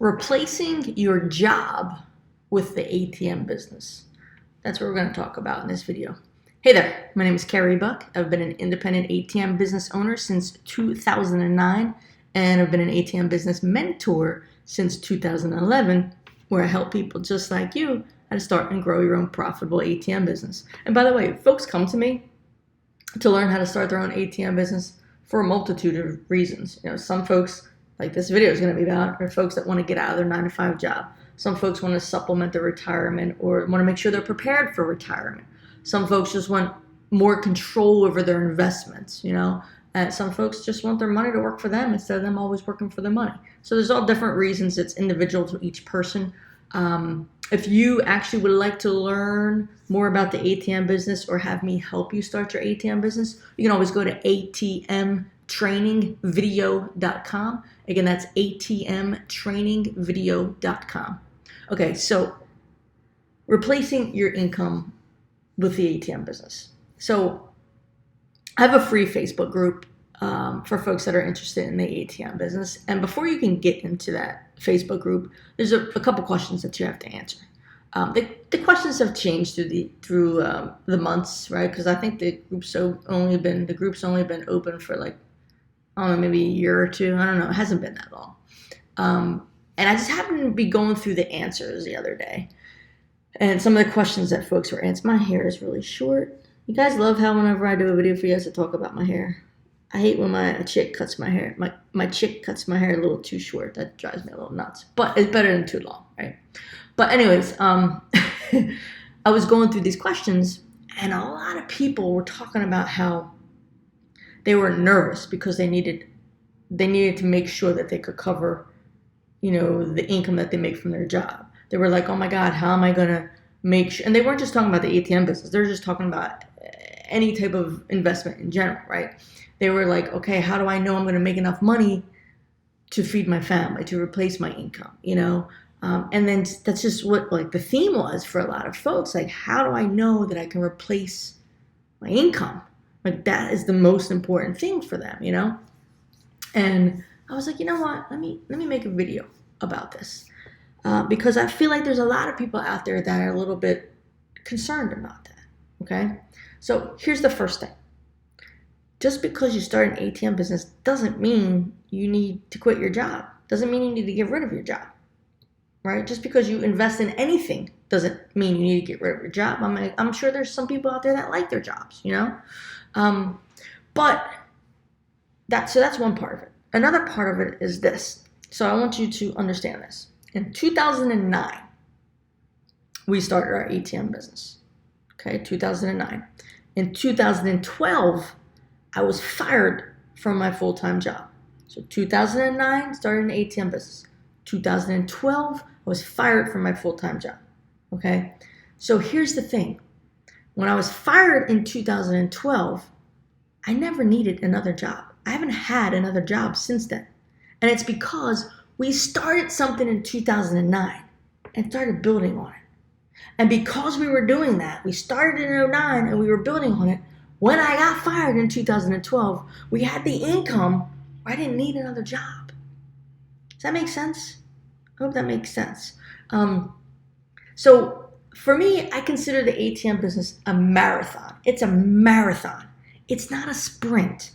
Replacing your job with the ATM business. That's what we're going to talk about in this video. Hey there, my name is Carey Buck. I've been an independent ATM business owner since 2009, and I've been an ATM business mentor since 2011, where I help people just like you how to start and grow your own profitable ATM business. And by the way, folks come to me to learn how to start their own ATM business for a multitude of reasons. Some folks, like this video is going to be about, are folks that want to get out of their 9-to-5 job. Some folks want to supplement their retirement or want to make sure they're prepared for retirement. Some folks just want more control over their investments, and some folks just want their money to work for them instead of them always working for their money. So there's all different reasons. It's individual to each person. If you actually would like to learn more about the ATM business or have me help you start your ATM business, you can always go to atmtrainingvideo.com. Again, that's atmtrainingvideo.com. Okay, so replacing your income with the ATM business. So I have a free Facebook group for folks that are interested in the ATM business. And before you can get into that Facebook group, there's a couple questions that you have to answer. The questions have changed through the months, right? Because I think the group's only been open for I don't know, maybe a year or two. I don't know. It hasn't been that long. And I just happened to be going through the answers the other day. And some of the questions that folks were answering. My hair is really short. You guys love how whenever I do a video for you guys to talk about my hair. I hate when my chick cuts my hair. My chick cuts my hair a little too short. That drives me a little nuts. But it's better than too long, right? But anyways, I was going through these questions, and a lot of people were talking about how they were nervous because they needed to make sure that they could cover, the income that they make from their job. They were like, oh my God, how am I going to make sure? And they weren't just talking about the ATM business. They were just talking about any type of investment in general, right? They were like, okay, how do I know I'm going to make enough money to feed my family, to replace my income, And then that's just what the theme was for a lot of folks. How do I know that I can replace my income? That is the most important thing for them, And I was like, you know what? Let me make a video about this. Because I feel like there's a lot of people out there that are a little bit concerned about that, okay? So here's the first thing. Just because you start an ATM business doesn't mean you need to quit your job. Doesn't mean you need to get rid of your job, right? Just because you invest in anything doesn't mean you need to get rid of your job. I'm sure there's some people out there that like their jobs, But that's one part of it. Another part of it is this. So I want you to understand this. In 2009, we started our ATM business. Okay, 2009. In 2012, I was fired from my full-time job. So 2009, started an ATM business. 2012, I was fired from my full-time job. Okay, so here's the thing. When I was fired in 2012, I never needed another job. I haven't had another job since then. And it's because we started something in 2009 and started building on it. And because we were doing that, we started in 2009 and we were building on it. When I got fired in 2012, we had the income where I didn't need another job. Does that make sense? I hope that makes sense. So for me, I consider the ATM business a marathon. It's a marathon. It's not a sprint,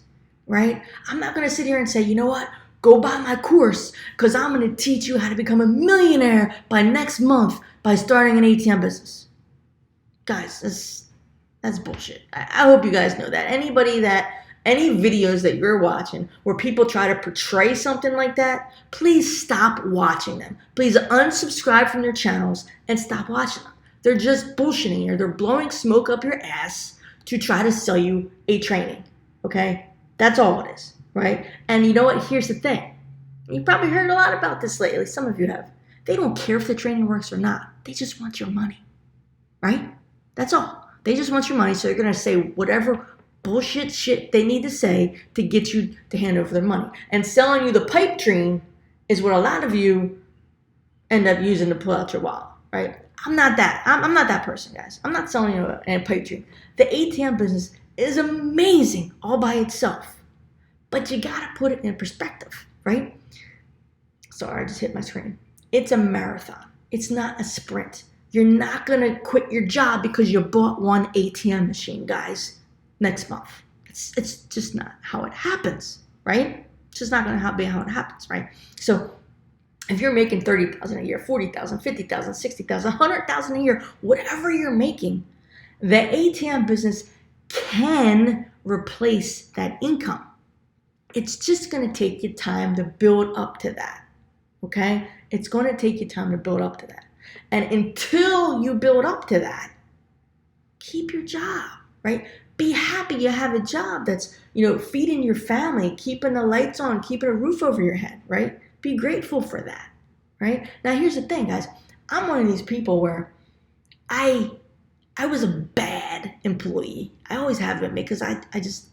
right? I'm not going to sit here and say, you know what? Go buy my course because I'm going to teach you how to become a millionaire by next month by starting an ATM business. Guys, that's bullshit. I hope you guys know that. Any videos that you're watching where people try to portray something like that, please stop watching them. Please unsubscribe from their channels and stop watching them. They're just bullshitting you. They're blowing smoke up your ass to try to sell you a training. Okay? That's all it is. Right? And you know what? Here's the thing. You've probably heard a lot about this lately. Some of you have. They don't care if the training works or not. They just want your money. Right? That's all. They just want your money, so they're going to say whatever bullshit shit they need to say to get you to hand over their money. And selling you the pipe dream is what a lot of you end up using to pull out your wallet. Right? I'm not that person, guys. I'm not selling you a pipe dream. The ATM business is amazing all by itself. But you gotta put it in perspective, right? Sorry, I just hit my screen. It's a marathon. It's not a sprint. You're not going to quit your job because you bought one ATM machine, guys, next month. It's just not how it happens, right? It's just not going to be how it happens, right? So if you're making $30,000 a year, $40,000, $50,000, $60,000, $100,000 a year, whatever you're making, the ATM business can replace that income. It's just going to take you time to build up to that, okay? It's going to take you time to build up to that. And until you build up to that, keep your job, right? Be happy you have a job that's, feeding your family, keeping the lights on, keeping a roof over your head, right? Be grateful for that, right? Now, here's the thing, guys. I'm one of these people where I was a bad employee. I always have been because I just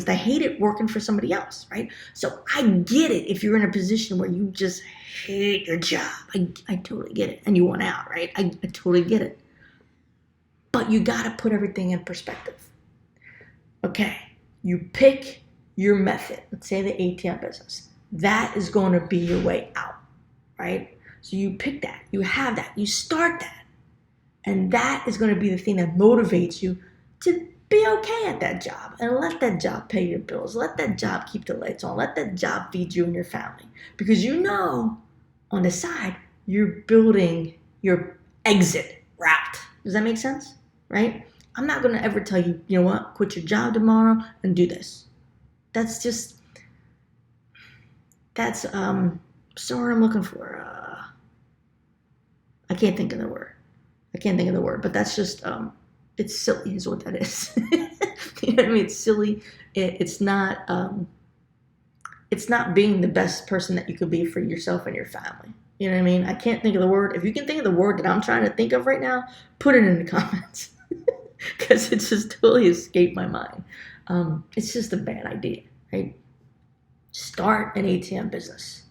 I hated working for somebody else, right? So I get it if you're in a position where you just hate your job. I totally get it. And you want out, right? I totally get it. But you got to put everything in perspective. Okay, you pick your method. Let's say the ATM business. That is going to be your way out, right? So you pick that. You have that. You start that. And that is going to be the thing that motivates you to be okay at that job and let that job pay your bills. Let that job keep the lights on. Let that job feed you and your family. Because on the side, you're building your exit route. Does that make sense? Right? I'm not going to ever tell you, you know what, quit your job tomorrow and do this. That's sorry, I'm looking for, I can't think of the word, but that's just, it's silly is what that is. You know what I mean? It's silly. It's not being the best person that you could be for yourself and your family. You know what I mean? I can't think of the word. If you can think of the word that I'm trying to think of right now, put it in the comments. Because it just totally escaped my mind. It's just a bad idea, right? Start an ATM business.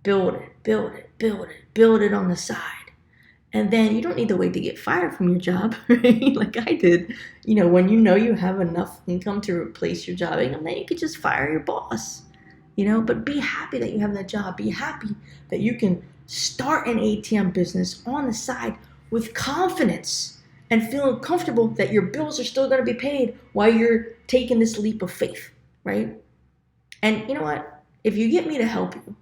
Build it on the side. And then you don't need to wait to get fired from your job, right? Like I did. When you have enough income to replace your job income, then you could just fire your boss. But be happy that you have that job. Be happy that you can start an ATM business on the side with confidence and feeling comfortable that your bills are still going to be paid while you're taking this leap of faith, right? And you know what? If you get me to help you,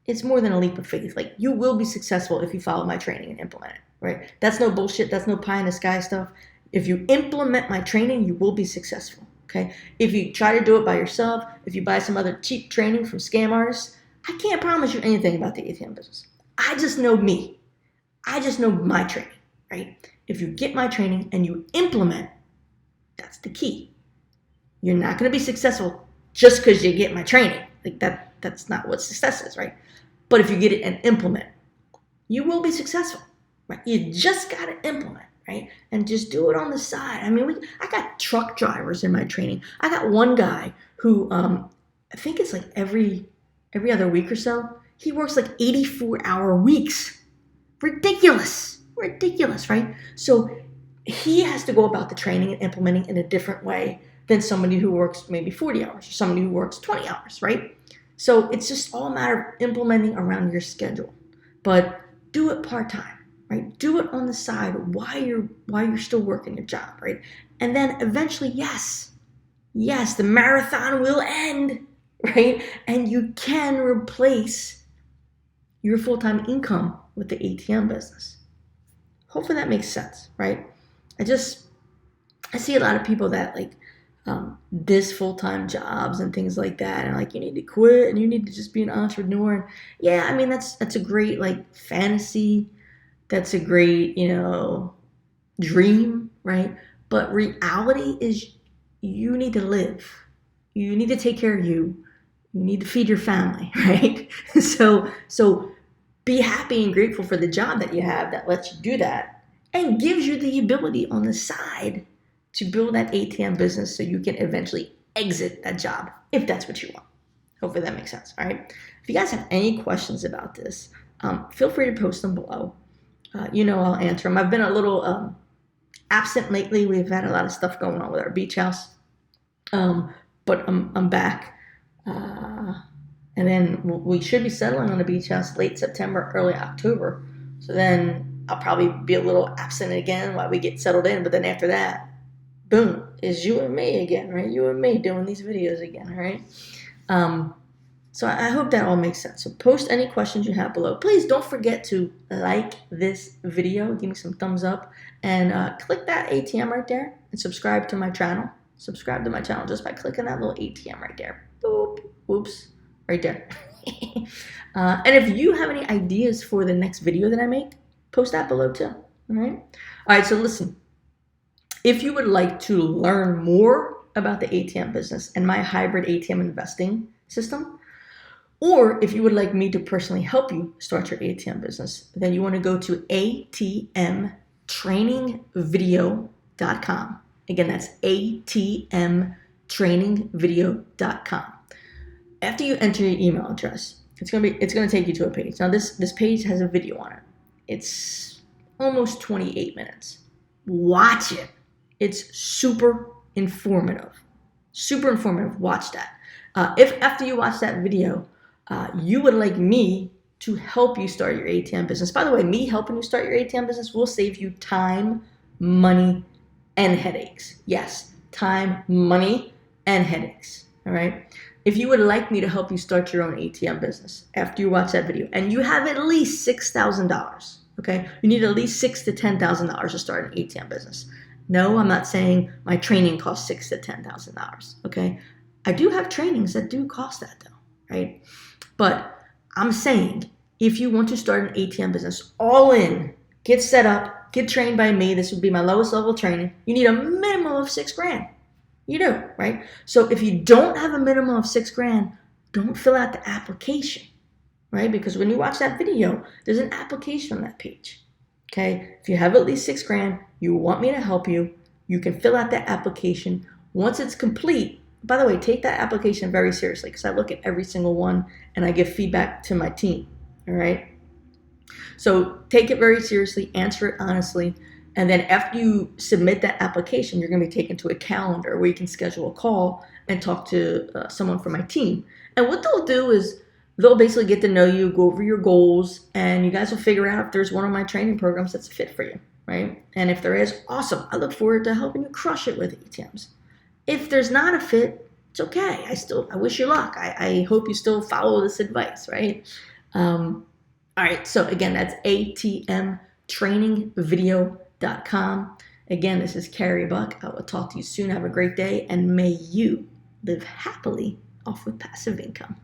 it's more than a leap of faith. Like, you will be successful if you follow my training and implement it, right? That's no bullshit. That's no pie in the sky stuff. If you implement my training, you will be successful, okay? If you try to do it by yourself, if you buy some other cheap training from scam artists, I can't promise you anything about the ATM business. I just know me. I just know my training, right? If you get my training and you implement, that's the key. You're not going to be successful just because you get my training. Like that's not what success is, right? But if you get it and implement, you will be successful, right? You just got to implement, right? And just do it on the side. I mean, I got truck drivers in my training. I got one guy who, I think it's like every other week or so, he works like 84-hour weeks. Ridiculous, right? So he has to go about the training and implementing in a different way than somebody who works maybe 40 hours or somebody who works 20 hours, right? So it's just all a matter of implementing around your schedule. But do it part-time, right? Do it on the side while you're still working your job, right? And then eventually, yes, the marathon will end, right? And you can replace your full-time income with the ATM business. Hopefully that makes sense, right? I see a lot of people that diss full-time jobs and things like that, and you need to quit and you need to just be an entrepreneur. And yeah, I mean that's a great fantasy. That's a great dream, right? But reality is you need to live. You need to take care of you. You need to feed your family, right? So be happy and grateful for the job that you have that lets you do that and gives you the ability on the side to build that ATM business so you can eventually exit that job if that's what you want. Hopefully that makes sense, all right? If you guys have any questions about this, feel free to post them below. I'll answer them. I've been a little absent lately. We've had a lot of stuff going on with our beach house, but I'm back. And then we should be settling on the beach house late September, early October. So then I'll probably be a little absent again while we get settled in. But then after that, boom, is you and me again, right? You and me doing these videos again, right? So I hope that all makes sense. So post any questions you have below. Please don't forget to like this video. Give me some thumbs up. And click that ATM right there. And subscribe to my channel. Subscribe to my channel just by clicking that little ATM right there. Boop. Whoops. Right there. And if you have any ideas for the next video that I make, post that below too. All right? All right, so listen. If you would like to learn more about the ATM business and my hybrid ATM investing system, or if you would like me to personally help you start your ATM business, then you want to go to atmtrainingvideo.com. Again, that's atmtrainingvideo.com. After you enter your email address, it's gonna take you to a page. Now this page has a video on it. It's almost 28 minutes. Watch it. It's super informative. Super informative. Watch that. If after you watch that video, you would like me to help you start your ATM business. By the way, me helping you start your ATM business will save you time, money, and headaches. Yes, time, money, and headaches. All right. If you would like me to help you start your own ATM business after you watch that video, and you have at least $6,000, okay, you need at least $6,000 to $10,000 to start an ATM business. No, I'm not saying my training costs $6,000 to $10,000. Okay, I do have trainings that do cost that though, right? But I'm saying if you want to start an ATM business all in, get set up, get trained by me, this would be my lowest level training, you need a minimum of $6,000. You do, right? So if you don't have a minimum of $6,000, don't fill out the application, right? Because when you watch that video, there's an application on that page. Okay, if you have at least $6,000, you want me to help you, you can fill out that application. Once it's complete, by the way, take that application very seriously because I look at every single one and I give feedback to my team, all right? So take it very seriously, answer it honestly, and then after you submit that application, you're going to be taken to a calendar where you can schedule a call and talk to someone from my team. And what they'll do is they'll basically get to know you, go over your goals, and you guys will figure out if there's one of my training programs that's a fit for you, right? And if there is, awesome. I look forward to helping you crush it with ATMs. If there's not a fit, it's okay. I wish you luck. I hope you still follow this advice, right? All right, so again, that's atmtrainingvideo.com. Again, this is Carey Buck. I will talk to you soon. Have a great day, and may you live happily off with passive income.